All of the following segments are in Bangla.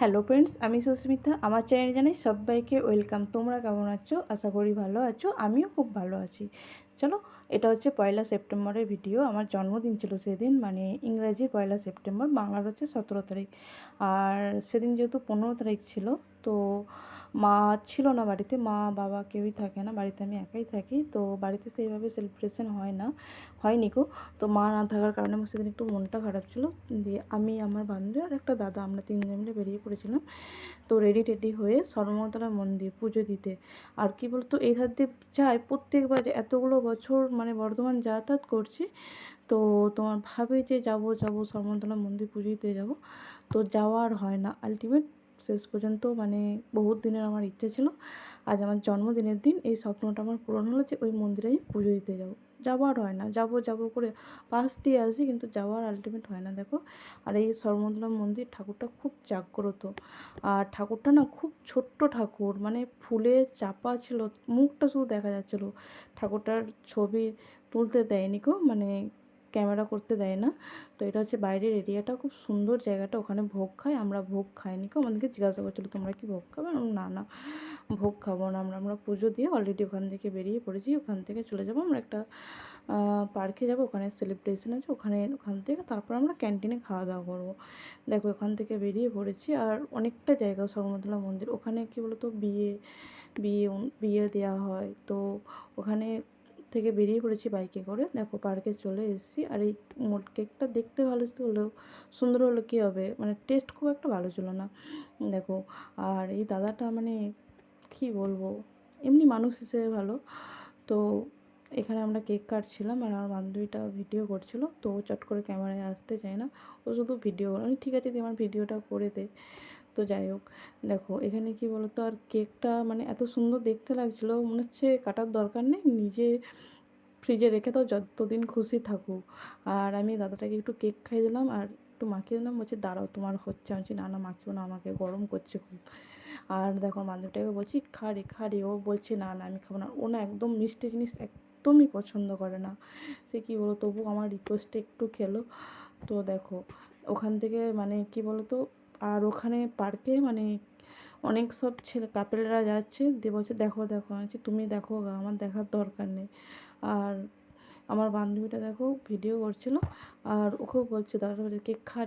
হ্যালো ফ্রেন্ডস, আমি সুস্মিতা। আমার চ্যানেলে জানাই সবাইকে ওয়েলকাম। তোমরা কেমন আছো? আশা করি ভালো আছো। আমিও খুব ভালো আছি। চলো, এটা হচ্ছে 1 সেপ্টেম্বরের ভিডিও। আমার জন্মদিন ছিল সেদিন, মানে ইংরাজি 1 সেপ্টেম্বর, বাংলার হচ্ছে 17 তারিখ। আর সেদিন যেহেতু 15 তারিখ ছিল, তো মা ছিল না বাড়িতে। মা বাবা কেউই থাকে না বাড়িতে, আমি একাই থাকি। তো বাড়িতে সেইভাবে সেলিব্রেশন হয়নি গো। তো মা না থাকার কারণে আমার সেদিন একটু মনটা খারাপ ছিল। দিয়ে আমি, আমার বান্ধবী আর একটা দাদা, আমরা তিনজন মিলে বেরিয়ে পড়েছিলাম। তো রেডি টেডি হয়ে সর্বমঙ্গলা মন্দির পুজো দিতে। আর কি বলতো, এই ধার দিয়ে যাই প্রত্যেকবার, এতগুলো বছর মানে বর্ধমান যাতায়াত করছি, তো তোমার ভাবে যে যাব যাব সর্বমঙ্গলা মন্দির পুজো দিতে যাব, তো যাওয়া আর হয় না। আলটিমেট শেষ পর্যন্ত মানে বহুত দিনের আমার ইচ্ছে ছিল, আজ আমার জন্মদিনের দিন এই স্বপ্নটা আমার পূরণ হলো যে ওই মন্দিরে আমি পুজো দিতে যাবো। যাওয়ার হয় না, যাবো যাবো করে পাশ দিয়ে আসি, কিন্তু যাওয়ার আলটিমেট হয় না। দেখো, আর এই সর্বমঙ্গলা মন্দির ঠাকুরটা খুব জাগ্রত। আর ঠাকুরটা না খুব ছোট্ট ঠাকুর, মানে ফুলে চাপা ছিল, মুখটা শুধু দেখা যাচ্ছিলো। ঠাকুরটার ছবি তুলতে দেয়নি গো, মানে ক্যামেরা করতে দেয় না। তো এটা হচ্ছে বাইরের এরিয়াটা, খুব সুন্দর জায়গাটা। ওখানে ভোগ খায়, আমরা ভোগ খাইনি গো। আমাদেরকে জিজ্ঞাসা করছিলো তোমরা কি ভোগ খাবে? না না, ভোগ খাবো না আমরা। আমরা পুজো দিয়ে অলরেডি ওখান থেকে বেরিয়ে পড়েছি। ওখান থেকে চলে যাবো আমরা একটা পার্কে যাব, ওখানে সেলিব্রেশন আছে। ওখান থেকে তারপর আমরা ক্যান্টিনে খাওয়া দাওয়া করবো। দেখো, ওখান থেকে বেরিয়ে পড়েছি। আর অনেকটা জায়গা সর্বমঙ্গলা মন্দির, ওখানে কি বলতো বিয়ে বিয়ে বিয়ে দেওয়া হয়। তো ওখানে থেকে বেরিয়ে পড়েছি বাইকে করে। দেখো, পার্কে চলে এসেছি। আর এই কেকটা দেখতে ভালো হলেও, সুন্দর হলো কী হবে, মানে টেস্ট খুব একটা ভালো ছিল না। দেখো, আর এই দাদাটা মানে কি বলবো, এমনি মানুষ হিসেবে ভালো। তো এখানে আমরা কেক কাটছিলাম, আর আমার বান্ধবীটা ভিডিও করছিল। তো ও চট করে ক্যামেরায় আসতে চায় না, ও শুধু ভিডিও করে। আমি ঠিক আছে, তুই আমার ভিডিওটা করে দে। তো যাই হোক, দেখো এখানে কি বলতো, আর কেকটা মানে এত সুন্দর দেখতে লাগছিলো, মনে হচ্ছে কাটার দরকার নেই, নিজে ফ্রিজে রেখে দাও, যতদিন খুশি থাকুক। আর আমি দাদাটাকে একটু কেক খাইয়ে দিলাম আর একটু মাখিয়ে দিলাম। বলছে দাঁড়াও, তোমার হচ্ছে। আমি বলছি না না, মাখিও না, আমাকে গরম করছে খুব। আর দেখো, বান্ধবীটাকে বলছি খা রে, ও বলছে না না আমি খাবো না। ও না একদম মিষ্টি জিনিস একদমই পছন্দ করে না। সে কী বলো, তবু আমার রিকোয়েস্টে একটু খেলো। তো দেখো, ওখান থেকে মানে কি বলতো, আর ওখানে পার্কে মানে অনেক সব ছেলে কাপেলরা যাচ্ছে, দিয়ে বলছে দেখো দেখো। আমি বলছি তুমি দেখো গা, আমার দেখার দরকার নেই। আর আমার বান্ধবীটা দেখো ভিডিও করছিল, আর ওকেও বলছে, দাদাটা বলছে কেক খা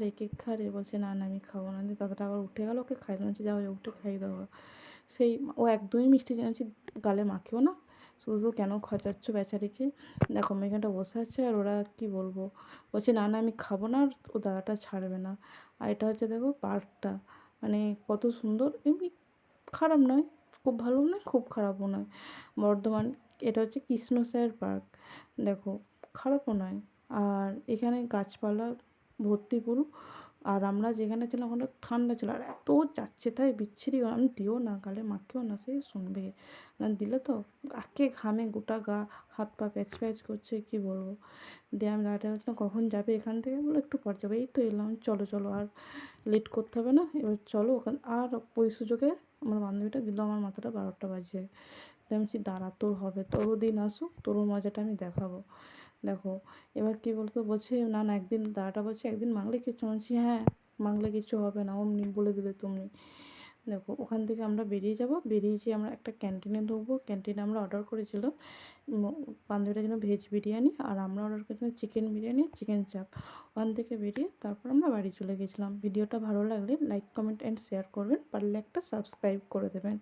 রে, বলছে না না আমি খাবো না। দিয়ে দাদাটা আবার উঠে গেল, ওকে খাই দিচ্ছি, যাও উঠে খাই দাও। সেই ও একদমই মিষ্টি জানাচ্ছি, গালে মাখিও না, শুধু শুধু কেন খচাচ্ছ বেচারিকে। দেখো আমি এখানটা বসে আছে, আর ওরা কি বলবো, বলছে না না আমি খাবো না। আর ও দাদাটা ছাড়বে না। আর এটা হচ্ছে দেখো পার্কটা, মানে কত সুন্দর, এমনি খারাপ নয়, খুব ভালো নয়, খুব খারাপও নয়। বর্ধমান, এটা হচ্ছে কৃষ্ণসায়র পার্ক। দেখো, খারাপও নয়। আর এখানে গাছপালা ভর্তি পুরো। আর আমরা যেখানে ছিলাম ওখানে ঠান্ডা ছিল, আর এত যাচ্ছে তাই বিচ্ছিরি। আমি দিও না, গালে মাখিও না, সে শুনবে না, দিলে তো আঁকে ঘামে গোটা গা, হাত পা প্যাচ প্যাচ করছে, কি বলবো। দিয়ে আমি দাঁড়াতে বলছিলাম কখন যাবে এখান থেকে, বলে একটু পর যাবে। এই তো এলাম, চলো চলো, আর লেট করতে হবে না, এবার চলো ওখানে। আর ওই সুযোগে আমার বান্ধবীটা দিল আমার মাথাটা 12টা বাজিয়ে। আমি বলছি দাঁড়া, তোর হবে, তোরও দিন আসুক, তোরও মজাটা আমি দেখাবো। দেখো, এবার কি বলতো, বলছে না না একদিন, দাদাটা বলছে একদিন মাংলে কিছু। বলছি হ্যাঁ, মাংলে কিছু হবে না, অমনি বলে দিলে তুমি। দেখো, ওখান থেকে আমরা বেরিয়ে যাব, বেরিয়েছি আমরা একটা ক্যান্টিনে ঢুকবো। ক্যান্টিনে আমরা অর্ডার করেছিলাম বান্ধবীটার জন্য ভেজ বিরিয়ানি, আর আমরা অর্ডার করেছিলাম চিকেন বিরিয়ানি, চিকেন চাপ। ওখান থেকে বেরিয়ে তারপর আমরা বাড়ি চলে গেছিলাম। ভিডিওটা ভালো লাগলে লাইক কমেন্ট অ্যান্ড শেয়ার করবেন, পারলে একটা সাবস্ক্রাইব করে দেবেন।